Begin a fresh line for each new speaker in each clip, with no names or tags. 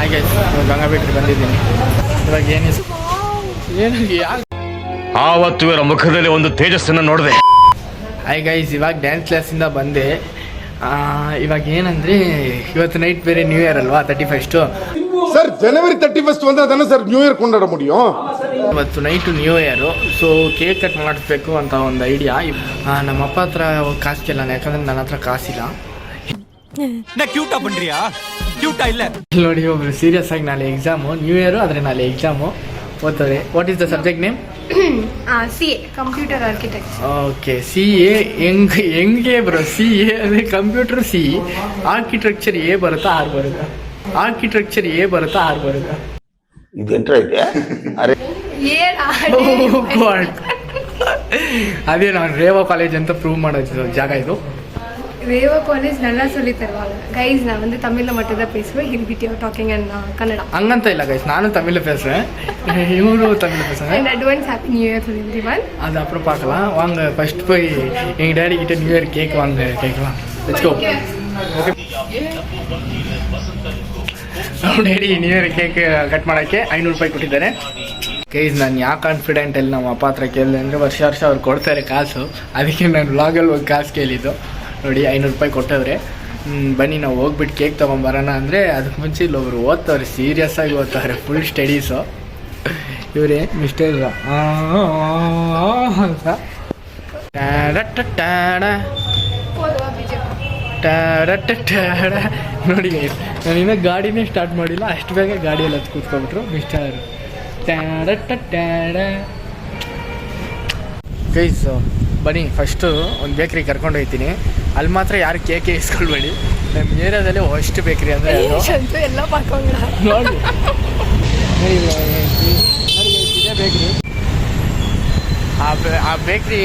ಹಾಗೆ ಗಂಗಾ ಬೇಕ್ರಿ ಬಂದಿದ್ದೀನಿ. ಇವಾಗ
ಆವತ್ತು ಇವರ ಮುಖದಲ್ಲಿ ಒಂದು ತೇಜಸ್ಸನ್ನು ನೋಡಿದೆ.
ಹಾಯ್ ಗೈಸ್, ಇವಾಗ ಡ್ಯಾನ್ಸ್ ಕ್ಲಾಸಿಂದ ಬಂದೆ. ಇವಾಗ ಏನಂದರೆ ಇವತ್ತು ನೈಟ್ ಬೇರೆ ನ್ಯೂ ಇಯರ್ ಅಲ್ವಾ, 31st.
ಸರ್ ಜನವರಿ 31 வந்தாதானே ಸರ್ ನ್ಯೂ ಇಯರ್ ಕೊಂಡಾಡ முடியும்.
ಇವತ್ತು night new year. So cake cut ಮಾಡಿಸ್ಬೇಕು ಅಂತ ಒಂದು ಐಡಿಯಾ. ನಮ್ಮ ಅಪ್ಪ ಹತ್ರ ಕಾಸಿಲ್ಲ, ಯಾಕಂದ್ರೆ ನನ್ನ ಹತ್ರ ಕಾಸಿಲ್ಲ. ನೋಡಿ, ಒಬ್ರು ಸೀರಿಯಸ್ ಆಗಿ ನಾಳೆ ಎಕ್ಸಾಮು, ನ್ಯೂ ಇಯರು ಆದರೆ ನಾಳೆ ಎಕ್ಸಾಮು ಓದ್ತಾರೆ. What is the subject name?
CA, computer architecture.
Okay, CA ಹೆಂಗೆ ಬ್ರೋ? CA ಅಂದರೆ ಕಂಪ್ಯೂಟರ್, C ಆರ್ಕಿಟೆಕ್ಚರ್ A ಬರುತ್ತಾ R ಬರುತ್ತಾ? ಆರ್ಕಿಟೆಕ್ಚರ್ A ಬರುತ್ತಾ R ಬರುತ್ತಾ? ಅದೇ ನಾನು ರೇವಾ ಕಾಲೇಜ್ ಅಂತ ಪ್ರೂವ್ ಮಾಡೋದು ಜಾಗ ಇದು.
ரேவா காலேஜ் நல்லா சொல்லி தருவாங்க கைஸ். நான் வந்து தமிழில் மட்டும் தான் பேசுவேன். ஹிந்தி டாக்கிங் அண்ட் கன்னடா
ಹಂಗಂತ ಇಲ್ಲ ಗೈಸ್, ನಾನು ತಮಿಳ್ பேசுறேன், இவரு தமிழ் பேசுறாங்க.
And advance happy new year to everyone.
அது அப்புறம் பார்க்கலாம். வாங்க ஃபர்ஸ்ட் போய் எங்க டாடி கிட்ட நியூ இயர் கேக் வாங்க கேட்கலாம். Let's go. Okay, daddy new year cake cut ಮಾಡೋಕ್ಕೆ 500 ರೂಪಾಯಿ ಕೊಟ್ಟಿದ್ದಾರೆ. ಗೈಸ್, ನಾನು ಯಾಕೆ ಕಾನ್ಫಿಡೆಂಟಲ್ಲಿ ನಮ್ಮ ಅಪ್ಪ ಹತ್ರ ಕೇಳಿದೆ ಅಂದರೆ ವರ್ಷ ಅವ್ರು ಕೊಡ್ತಾರೆ ಕಾಸು. ಅದಕ್ಕೆ ನಾನು ವ್ಲಾಗಲ್ಲಿ ಹೋಗಿ ಕಾಸು ಕೇಳಿದ್ದು. ನೋಡಿ, 500 ರೂಪಾಯಿ ಕೊಟ್ಟವ್ರೆ. ಬನ್ನಿ ನಾವು ಹೋಗ್ಬಿಟ್ಟು ಕೇಕ್ ತೊಗೊಂಬರೋಣ ಅಂದರೆ ಅದಕ್ಕೆ ಮುಂಚೆ ಇಲ್ಲೊಬ್ರು ಓದ್ತವ್ರೆ, ಸೀರಿಯಸ್ ಆಗಿ ಓದ್ತವ್ರೆ, ಫುಲ್ ಸ್ಟಡೀಸು. ಇವರೇ ಮಿಸ್ಟರ್ ಅಂತ ನೋಡಿ ಗೈಸ್, ನಾನು ಇನ್ನೂ ಗಾಡಿನೇ ಸ್ಟಾರ್ಟ್ ಮಾಡಿಲ್ಲ, ಅಷ್ಟು ಬೇಗ ಗಾಡಿಯಲ್ಲಿ ಹತ್ತು ಕೂತ್ಕೊಂಡ್ಬಿಟ್ರು ಮಿಸ್ಟರ್ ಗೈಸ್. ಬನ್ನಿ, ಫಸ್ಟು ಒಂದು ಬೇಕ್ರಿಗೆ ಕರ್ಕೊಂಡು ಹೋಗ್ತೀನಿ. ಅಲ್ಲಿ ಮಾತ್ರ ಯಾರು ಕೇಕೆ ಇಸ್ಕೊಳ್ಬೇಡಿ. ನಮ್ಮ ಏರಿಯಾದಲ್ಲಿ ಅಷ್ಟು ಬೇಕ್ರಿ ಅಂದರೆ
ಎಲ್ಲ ಮಾಡ್ಕೊಂಡ
ನೋಡಿ ಇದೇ ಬೇಕ್ರಿ. ಆ ಬೇಕ್ರಿ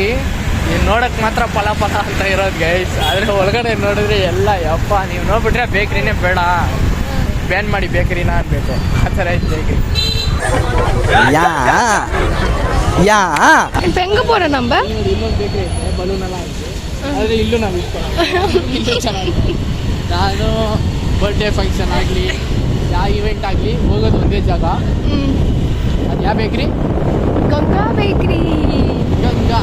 ನೋಡೋಕ್ಕೆ ಮಾತ್ರ ಫಲ ಅಂತ ಇರೋದು ಗೈಸ್, ಆದರೆ ಒಳಗಡೆ ನೋಡಿದ್ರೆ ಎಲ್ಲ ಯಪ್ಪ, ನೀವು ನೋಡ್ಬಿಟ್ರೆ ಬೇಕ್ರಿನೇ ಬೇಡ, ಬ್ಯಾನ್ ಮಾಡಿ ಬೇಕ್ರಿನ ಅನ್ಬೇಕು, ಆ ಥರ ಐತೆ ಬೇಕ್ರಿ.
இப்போ எங்கே போகிறோம் நம்ம?
ಇನ್ನೊಂದು ಬೇಕ್ರಿ ಐತೆ, ಬಲೂನ್ ಎಲ್ಲ ಐತೆ, ಆದರೆ ಇಲ್ಲೂ ನಾವು ಇಲ್ಲೂ ಚೆನ್ನಾಗಿದೆ. ನಾನು ಬರ್ಡೇ ಫಂಕ್ಷನ್ ಆಗಲಿ, ಯಾವ ಇವೆಂಟ್ ಆಗಲಿ ಹೋಗೋದು ಒಂದೇ ಜಾಗ. ಅದು ಯಾವ ಬೇಕ್ರಿ?
ಗಂಗಾ ಬೇಕ್ರಿ.
ಗಂಗಾ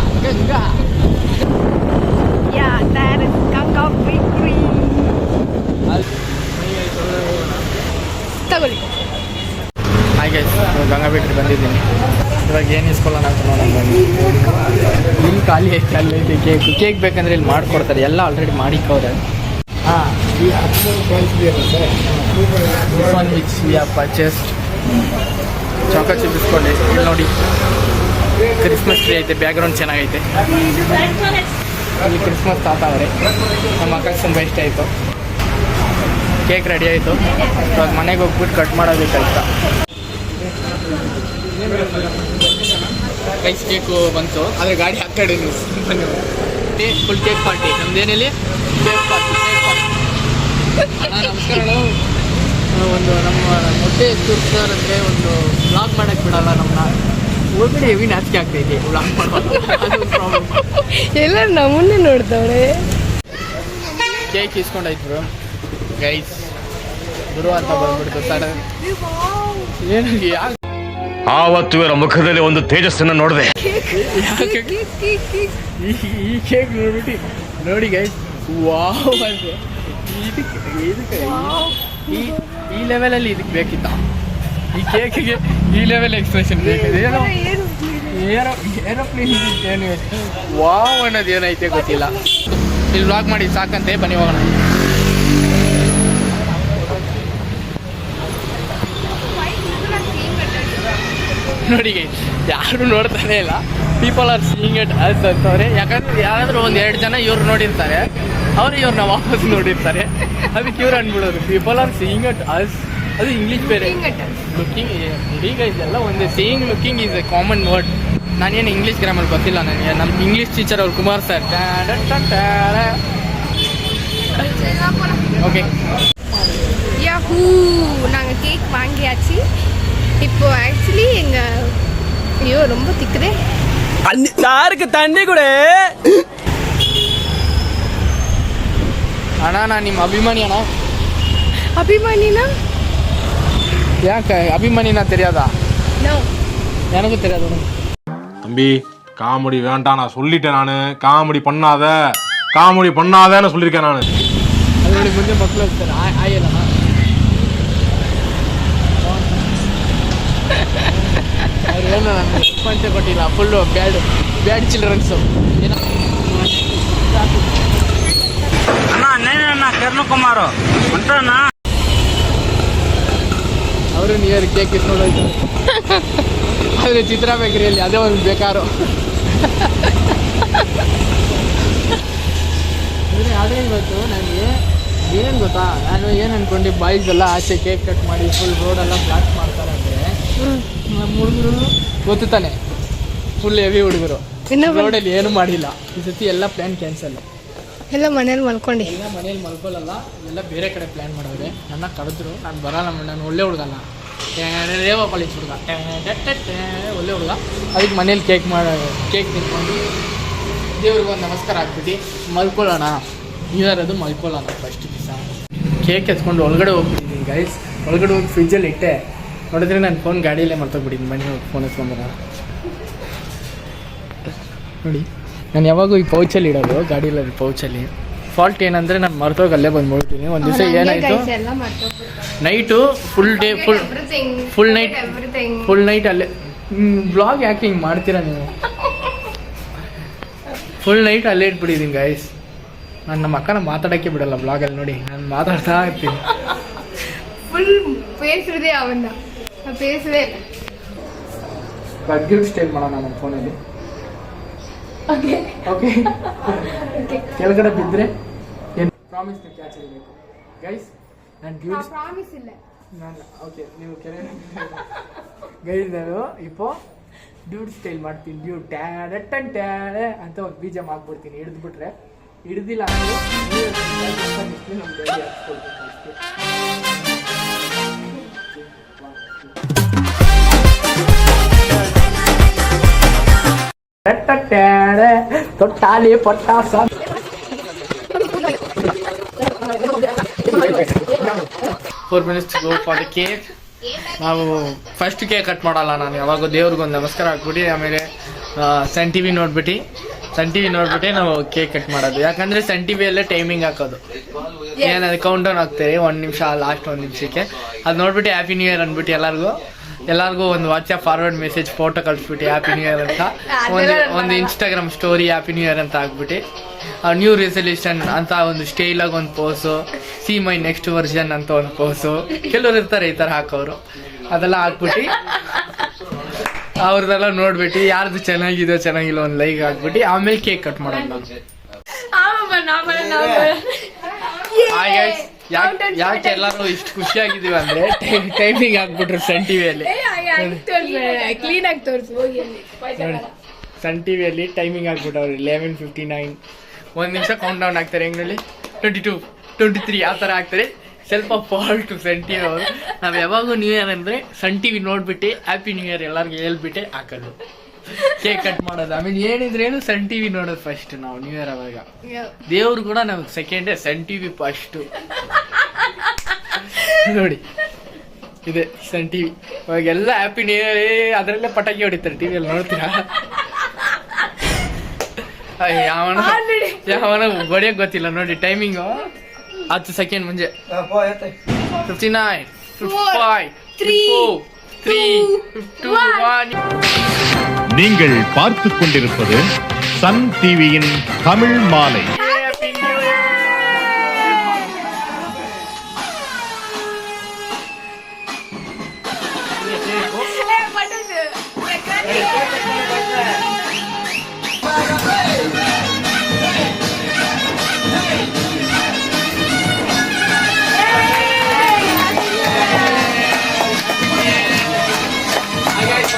ಯಾ, that is ಗಂಗಾ ಬೇಕ್ರಿ. ತಗೊಳ್ಳಿ.
ಹಾಗೆ ಗಂಗಾ ಬೇಕ್ರಿ ಬಂದಿದ್ದೀನಿ. ಇವಾಗ ಏನು ಇಸ್ಕೊಳ್ಳೋಣ ಅಂತ ನೋಡೋಣ. ಇಲ್ಲಿ ಖಾಲಿ ಐತೆ, ಅಲ್ಲಿ ಐತೆ ಕೇಕ್ ಬೇಕಂದ್ರೆ ಇಲ್ಲಿ ಮಾಡಿಕೊಡ್ತಾರೆ, ಎಲ್ಲ ಆಲ್ರೆಡಿ ಮಾಡಿಕ್ಕವ್ರೆ. ಹಾಂ, ಈ 13 ಕಾಯಿನ್ಸ್ ಇದೆಯಲ್ಲ sir, one which we have purchased. Choco chip ಇಸ್ಕೊಂಡೆ. ಇಲ್ಲಿ ನೋಡಿ, ಕ್ರಿಸ್ಮಸ್ ಟ್ರೀ ಐತೆ, ಬ್ಯಾಕ್ಗ್ರೌಂಡ್ ಚೆನ್ನಾಗೈತೆ. ಇಲ್ಲಿ ಕ್ರಿಸ್ಮಸ್ ತಾತ ಅವರೇ, ನಮ್ಮ ಅಕ್ಕಗೆ ತುಂಬ ಇಷ್ಟ ಆಯಿತು. ಕೇಕ್ ರೆಡಿ ಆಯಿತು. ಇವಾಗ ಮನೆಗೆ ಹೋಗ್ಬಿಟ್ಟು ಕಟ್ ಮಾಡೋದಕ್ಕಾಯ್ತಾ. ರೈಸ್ ಕೇಕು ಬಂತು, ಆದರೆ ಗಾಡಿ ಆ ಕಡೆ ಬನ್ನಿ. ಫುಲ್ ಕೇಕ್ ಪಾರ್ಟಿ ನಮ್ದೇನಲ್ಲಿ, ಕೇಕ್ ಪಾರ್ಟಿ. ನಮಸ್ಕಾರ. ಒಂದು ನಮ್ಮ ಮೊಟ್ಟೆ ಸರ್ ಅಂದರೆ ಒಂದು ವ್ಲಾಗ್ ಮಾಡೋಕ್ಕೆ ಬಿಡಲ್ಲ ನಮ್ಮನ್ನ. ಒಳಗಡೆ ಹೆವಿ ನಾಚಿಕೆ ಆಗ್ತೈತಿ ವ್ಲಾಗ್ ಮಾಡೋದು, ಅದೊಂದು ಪ್ರಾಬ್ಲಮ್.
ಎಲ್ಲರೂ ನಮ್ಮನ್ನೇ ನೋಡ್ತಾವ್ರೆ.
ಕೇಕ್ ಇಸ್ಕೊಂಡಾಯ್ತು ಗೈಸ್, ಗುರು ಅಂತ ಬಂದ್ಬಿಡ್ತು ಸಡನ್. ಏನು ಯಾಕೆ
ಆವತ್ತು ಇವರ ಮುಖದಲ್ಲಿ ಒಂದು ತೇಜಸ್ಸನ್ನು ನೋಡಿದೆ.
ಈ ಕೇಕ್ ನೋಡ್ಬಿಟ್ಟು ನೋಡಿ ಗೈಸ್, ವಾವ್ ಅಂದರೆ ಇದಕ್ಕೆ ಈ ಲೆವೆಲಲ್ಲಿ ಇದಕ್ಕೆ ಬೇಕಿತ್ತ, ಈ ಕೇಕಿಗೆ ಈ ಲೆವೆಲ್ ಎಕ್ಸ್ಪ್ರೆಷನ್ ಬೇಕಿದೆ. ಏರೋಪ್ಲೇನ್ ಏನು ವಾವ್ ಅನ್ನೋದು ಏನೈತೆ ಗೊತ್ತಿಲ್ಲ. ಇಲ್ಲಿ ವ್ಲಾಗ್ ಮಾಡಿ ಸಾಕಂತೆ, ಬನ್ನಿ ಹೋಗೋಣ. ನೋಡಿ ಯಾರು ನೋಡ್ತಾನೆ ಇಲ್ಲ, people are seeing it as ಅಂತವ್ರೆ. ಯಾಕಂದ್ರೆ ಯಾರಾದರೂ ಒಂದು 2 ಜನ ಇವ್ರು ನೋಡಿರ್ತಾರೆ, ಅವರು ಇವ್ರನ್ನ ವಾಪಸ್ ನೋಡಿರ್ತಾರೆ, ಅದಕ್ಕೆ ಇವ್ರು ಅಂದ್ಬಿಡೋರು people are seeing it as. ಅದು ಇಂಗ್ಲೀಷ್ ಬೇರೆ, ಲುಕ್ಕಿಂಗ್. ಈಗ ಇದೆಲ್ಲ ಒಂದೇ, seeing looking is a common word. ನಾನೇನು ಇಂಗ್ಲೀಷ್ ಗ್ರಾಮರ್ ಗೊತ್ತಿಲ್ಲ ನನಗೆ. ನಮ್ಮ ಇಂಗ್ಲೀಷ್ ಟೀಚರ್ ಅವ್ರು ಕುಮಾರ್ ಸರ್. ஓகே,
யாஹூ, நாங்கள் கேக் வாங்கியாச்சு. இப்போ ஆக்சுவலி எங்கள் ஐயோ ரொம்ப திக்குதே,
சாருக்கு தண்ணி கூட.
ಅಣ್ಣ, ನಾನು ನಿಮ್ಮ ಅಭಿಮಾನಿ ಅಣ್ಣ.
ಅಭಿಮಾನಿನಾ?
ಯಾಕೆ ಅಭಿಮಾನಿನ தெரியாதா?
No.
எனக்கும் தெரியாது.
தம்பி காமெடி வேண்டாம், நான் சொல்லிட்டேன். நான் காமெடி பண்ணாதேன்னு சொல்லியிருக்கேன். நான்
ಅದರಲ್ಲಿ ಮುಂದೆ ಮಕ್ಕಳು ಹೋಗ್ತಾರೆ ಆಯಲ್ಲ ಅವ್ರು ಏನು ರೆಸ್ಪಾನ್ಸೇ ಕೊಟ್ಟಿಲ್ಲ. ಫುಲ್ಲು ಬ್ಯಾಡ್ ಚಿಲ್ಡ್ರನ್ಸು. ಅವರು ನ್ಯೂ ಇಯರ್ ಕೇಕ್ ಇಸ್ಕೊಂಡೋಯ್ತು. ಆದರೆ ಚಿತ್ರ ಬೇಕರಿಯಲ್ಲಿ ಅದೇ ಒಂದು ಬೇಕಾರು. ಆದರೆ ಇವತ್ತು ನನಗೆ ಏನು ಗೊತ್ತಾ, ನಾನು ಏನು ಅಂದ್ಕೊಂಡು ಬಾಯ್ಸ್ ಎಲ್ಲ ಆಚೆ ಕೇಕ್ ಕಟ್ ಮಾಡಿ ಫುಲ್ ರೋಡೆಲ್ಲ ಬ್ಲಾಸ್ಟ್ ಮಾಡ್ತಾರೆ ಅಂದರೆ ನಮ್ಮ ಹುಡುಗರು ಗೊತ್ತು ತಾನೆ, ಫುಲ್ ಹೆವಿ ಹುಡುಗರು ರೋಡಲ್ಲಿ ಏನು ಮಾಡಿಲ್ಲ. ಈ ಸತಿ ಎಲ್ಲ ಪ್ಲ್ಯಾನ್ ಕ್ಯಾನ್ಸಲ್.
ಎಲ್ಲ ಮನೇಲಿ ಮಲ್ಕೊಂಡು
ಎಲ್ಲ ಮನೇಲಿ ಮಲ್ಕೊಳ್ಳಲ್ಲ, ಎಲ್ಲ ಬೇರೆ ಕಡೆ ಪ್ಲ್ಯಾನ್ ಮಾಡೋರೆ. ನನ್ನ ಕರೆದ್ರು, ನಾನು ಬರಲ್ಲ, ನಾನು ಒಳ್ಳೆ ಹುಡುಗಲ್ಲ, ರೇವ ಕಾಲೇಜ್ ಹುಡುಗ, ಒಳ್ಳೆ ಹುಡುಗ. ಅದಕ್ಕೆ ಮನೇಲಿ ಕೇಕ್ ತಿನ್ಕೊಂಡು ದೇವ್ರಿಗೆ ಒಂದು ನಮಸ್ಕಾರ ಹಾಕ್ಬಿಟ್ಟು ಮಲ್ಕೊಳ್ಳೋಣ. ನ್ಯೂ ಇಯರ್ ಅದು ಮಲ್ಕೊಳ್ಳೋಣ ಫಸ್ಟ್ ದಿವಸ. ಕೇಕ್ ಎತ್ಕೊಂಡು ಒಳಗಡೆ ಹೋಗ್ಬಿಟ್ಟಿದ್ದೀನಿ ಗೈಸ್. ಒಳಗಡೆ ಹೋಗಿ ಫ್ರಿಜ್ಜಲ್ಲಿ ಇಟ್ಟೆ, ನೋಡಿದ್ರೆ ನನ್ನ ಫೋನ್ ಗಾಡಿಯಲ್ಲೇ ಮರ್ತೋಗ್ಬಿಟ್ಟಿದ್ದೀನಿ. ಮನೆ ಹೋಗಿ ಫೋನ್ ಎತ್ಕೊಂಬರೋಣ ನೋಡಿ. ನಾನು ಯಾವಾಗೂ ಈ ಪೌಚಲ್ಲಿ ಇಡೋದು, ಗಾಡಿಯಲ್ಲಿ ಪೌಚಲ್ಲಿ. ಫಾಲ್ಟ್ ಏನಂದರೆ ನಾನು ಮರ್ತೋಗಿ ಅಲ್ಲೇ ಬಂದ್ಬಿಡ್ತೀನಿ. ಒಂದು ದಿವಸ ಏನಾಯಿತು, ನೈಟು ಫುಲ್ ನೈಟ್ ಅಲ್ಲೇ. ಬ್ಲಾಗ್ ಯಾಕೆ ಹಿಂಗೆ ಮಾಡ್ತೀರಾ ನೀವು? ಫುಲ್ ನೈಟ್ ಅಲ್ಲೇ ಇಟ್ಬಿಟ್ಟಿದ್ದೀನಿ ಗೈಸ್. ನಾನು ನಮ್ಮ ಅಕ್ಕನ ಮಾತಾಡೋಕ್ಕೆ ಬಿಡಲ್ಲ ಬ್ಲಾಗಲ್ಲಿ. ನೋಡಿ ನಾನು ಮಾತಾಡ್ತಾ ಇರ್ತೀನಿ.
ಫುಲ್ ಪೇಸ್ರಿದೆ ಅವನ್ನ ಪೇಸ್ರೆ
ಗಡ್ಗಿಲ್ ಸ್ಟೈಲ್ ಮಾಡೋಣ ನಮ್ಮ ಫೋನಲ್ಲಿ. ಓಕೆ ಕೆಳಗಡೆ ಬಿದ್ದರೆ ಏನು ಪ್ರಾಮಿಸ್ ಕ್ಯಾಚ್ ಇರಬೇಕು ಗೈಸ್. ನಾನು ಡ್ಯೂಡ್
ಪ್ರಾಮಿಸ್ ಇಲ್ಲ
ನಾನು ಓಕೆ ನೀವು ಕೆಳಗಡೆ ಗೈಸ್. ನಾನು ಇಪ್ಪೋ ಡ್ಯೂಡ್ ಸ್ಟೈಲ್ ಮಾಡ್ತೀನಿ. ಡ್ಯೂಡ್ ಟ್ಯಾಡೆ ಅಂತ ಒಂದು ಬೀಜ ಮಾಡ್ಬಿಡ್ತೀನಿ. ಹಿಡಿದ್ಬಿಟ್ರೆ ಹಿಡ್ದಿಲ್ಲ ಅಂದರೆ ನಮ್ಮ ಗಾಡಿ ಹಾಕ್ಸ್ಕೊಳ್ತೀನಿ. ತೊಟ್ಟಾಲಿ ಪಟ್ಟಾಸ 4 minutes to go for the cake. ನಾವು ಫಸ್ಟ್ ಕೇಕ್ ಕಟ್ ಮಾಡಲ್ಲ. ನಾನು ಯಾವಾಗ ದೇವ್ರಿಗೊಂದು ನಮಸ್ಕಾರ ಹಾಕ್ಬಿಟ್ಟು ಆಮೇಲೆ ಸನ್ ಟಿ ವಿ ನೋಡ್ಬಿಟ್ಟು ನಾವು ಕೇಕ್ ಕಟ್ ಮಾಡೋದು. ಯಾಕಂದರೆ ಸನ್ ಟಿ ವಿಯಲ್ಲೇ ಟೈಮಿಂಗ್ ಹಾಕೋದು. ಏನದು ಕೌಂಟ್ ಡೌನ್ ಆಗ್ತಾರೆ 1 ನಿಮಿಷ, ಲಾಸ್ಟ್ 1 ನಿಮಿಷಕ್ಕೆ. ಅದು ನೋಡ್ಬಿಟ್ಟು ಹ್ಯಾಪಿ ನ್ಯೂ ಇಯರ್ ಅಂದ್ಬಿಟ್ಟು ಎಲ್ಲರಿಗೂ ಒಂದು ವಾಟ್ಸಪ್ ಫಾರ್ವರ್ಡ್ ಮೆಸೇಜ್ ಫೋಟೋ ಕಳಿಸ್ಬಿಟ್ಟು ಹ್ಯಾಪಿ ನ್ಯೂ ಇಯರ್ ಅಂತ, ಒಂದು Instagram story happy new year ಅಂತ ಹಾಕ್ಬಿಟ್ಟು ನ್ಯೂ ರೆಸಲ್ಯೂಷನ್ ಅಂತ ಒಂದು ಸ್ಟೈಲಾಗಿ ಒಂದು pose, see my next version ಅಂತ ಒಂದು ಪೋಸು. ಕೆಲವ್ರು ಇರ್ತಾರೆ ಈ ಥರ ಹಾಕೋರು. ಅದೆಲ್ಲ ಹಾಕ್ಬಿಟ್ಟು ಅವ್ರದ್ದೆಲ್ಲ ನೋಡ್ಬಿಟ್ಟು ಯಾರ್ದು ಚೆನ್ನಾಗಿಲ್ಲ ಒಂದು ಲೈಕ್ ಹಾಕ್ಬಿಟ್ಟು ಆಮೇಲೆ ಕೇಕ್ ಕಟ್ ಮಾಡೋದು. ಯಾಕೆ ಎಲ್ಲರೂ ಇಷ್ಟು ಖುಷಿಯಾಗಿದ್ದೀವಿ ಅಂದರೆ ಟೈಮಿಂಗ್ ಹಾಕ್ಬಿಟ್ರು ಸನ್ ಟಿ ವಿಯಲ್ಲಿ.
ಕ್ಲೀನ್ ಆಗಿ ತೋರಿಸು
ನೋಡಿ ಸನ್ ಟಿ ವಿಯಲ್ಲಿ ಟೈಮಿಂಗ್ ಹಾಕ್ಬಿಟ್ಟವ್ರು 11:59. 1 ನಿಮಿಷ ಕೌಂಟ್ ಡೌನ್ ಆಗ್ತಾರೆ. ಹೆಂಗಲ್ಲಿ 22, 23 ಆ ಥರ ಆಗ್ತಾರೆ. ಸ್ವಲ್ಪ ಫಾಲ್ಟು ಸನ್ ಟಿ ವಿ ಅವರು. ನಾವು ಯಾವಾಗೂ ನ್ಯೂ ಇಯರ್ ಅಂದರೆ ಸನ್ ಟಿ ವಿ ನೋಡ್ಬಿಟ್ಟು ಹ್ಯಾಪಿ ನ್ಯೂ ಇಯರ್ ಎಲ್ಲರಿಗೂ ಹೇಳ್ಬಿಟ್ಟೆ ಹಾಕೋದು, ಕೇಕ್ ಕಟ್ ಮಾಡೋದು. ಆಮೇಲೆ ಏನಿದ್ರೇನು ಸನ್ ಟಿ ವಿ ನೋಡೋದು ಫಸ್ಟ್ ನಾವು ನ್ಯೂ ಇಯರ್ ಅವಾಗ. ದೇವ್ರು ಕೂಡ ನಮ್ಗೆ ಸೆಕೆಂಡೇ, ಸನ್ ಟಿ ವಿ ಫಸ್ಟು. ನೋಡಿ ಇದೆ ಸನ್ ಟಿ ವಿ. ಅವಾಗೆಲ್ಲ ಹ್ಯಾಪಿ ನ್ಯೂ ಇಯರ್ ಅದರಲ್ಲೇ ಪಟಾಕಿ ಹೊಡಿತಾರೆ ಟಿ ವಿಯಲ್ಲಿ, ನೋಡ್ತೀರಾ? ಯಾವನ ಹೊಡಿಯೋಕೆ ಗೊತ್ತಿಲ್ಲ ನೋಡಿ. ಟೈಮಿಂಗು 10 ಸೆಕೆಂಡ್ ಮುಂಚೆ. 59, 55, 4, 3, 2, 1.
நீங்கள் பார்த்துக் கொண்டிருப்பது சன் டிவியின் தமிழ் மாலை.
Guys,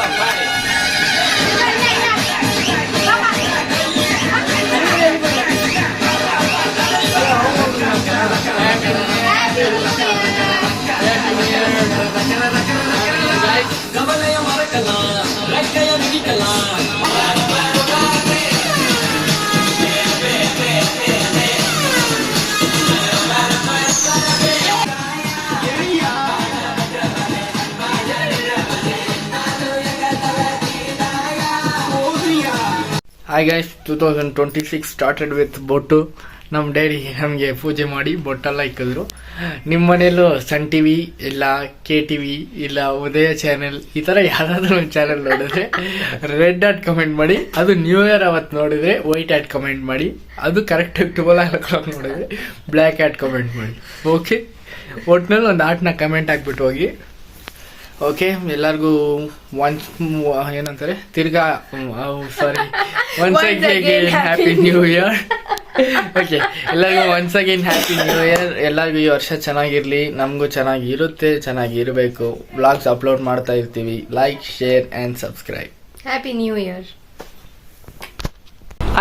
hi guys 2026 started with ಬೊಟ್ಟು. ನಮ್ಮ ಡೈರಿ ನಮಗೆ ಪೂಜೆ ಮಾಡಿ ಬೊಟ್ಟೆಲ್ಲ ಇಕ್ಕಿದ್ರು. ನಿಮ್ಮ ಮನೆಯಲ್ಲೂ ಸನ್ ಟಿ ವಿ ಇಲ್ಲ KTV ಇಲ್ಲ ಉದಯ ಚಾನೆಲ್ ಈ ಥರ ಯಾವುದಾದ್ರೂ ಒಂದು ಚಾನೆಲ್ ನೋಡಿದ್ರೆ ರೆಡ್ ಆಟ್ ಕಮೆಂಟ್ ಮಾಡಿ. ಅದು ನ್ಯೂ ಇಯರ್ ಅವತ್ತು ನೋಡಿದರೆ ವೈಟ್ ಆಟ್ ಕಮೆಂಟ್ ಮಾಡಿ. ಅದು ಕರೆಕ್ಟಾಗಿ 12 ನೋಡಿದರೆ ಬ್ಲ್ಯಾಕ್ ಆಟ್ ಕಮೆಂಟ್ ಮಾಡಿ. ಓಕೆ, ಒಟ್ಟಿನಲ್ಲಿ ಒಂದು ಆರ್ಟ್ನ ಕಮೆಂಟ್ ಹಾಕ್ಬಿಟ್ಟು ಹೋಗಿ. ಓಕೆ, ಎಲ್ಲರಿಗೂ ಏನಂತಾರೆ ತಿರ್ಗಾ once again happy new year. Okay, ಎಲ್ಲರಿಗೂ once again happy new year. ಎಲ್ಲರಿಗೂ ಈ ವರ್ಷ ಚೆನ್ನಾಗಿರಲಿ, ನಮಗೂ ಚೆನ್ನಾಗಿರುತ್ತೆ, ಚೆನ್ನಾಗಿರಬೇಕು. ವ್ಲಾಗ್ಸ್ ಅಪ್ಲೋಡ್ ಮಾಡ್ತಾ ಇರ್ತೀವಿ. Like, share and subscribe.
Happy new year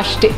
ಅಷ್ಟೇ.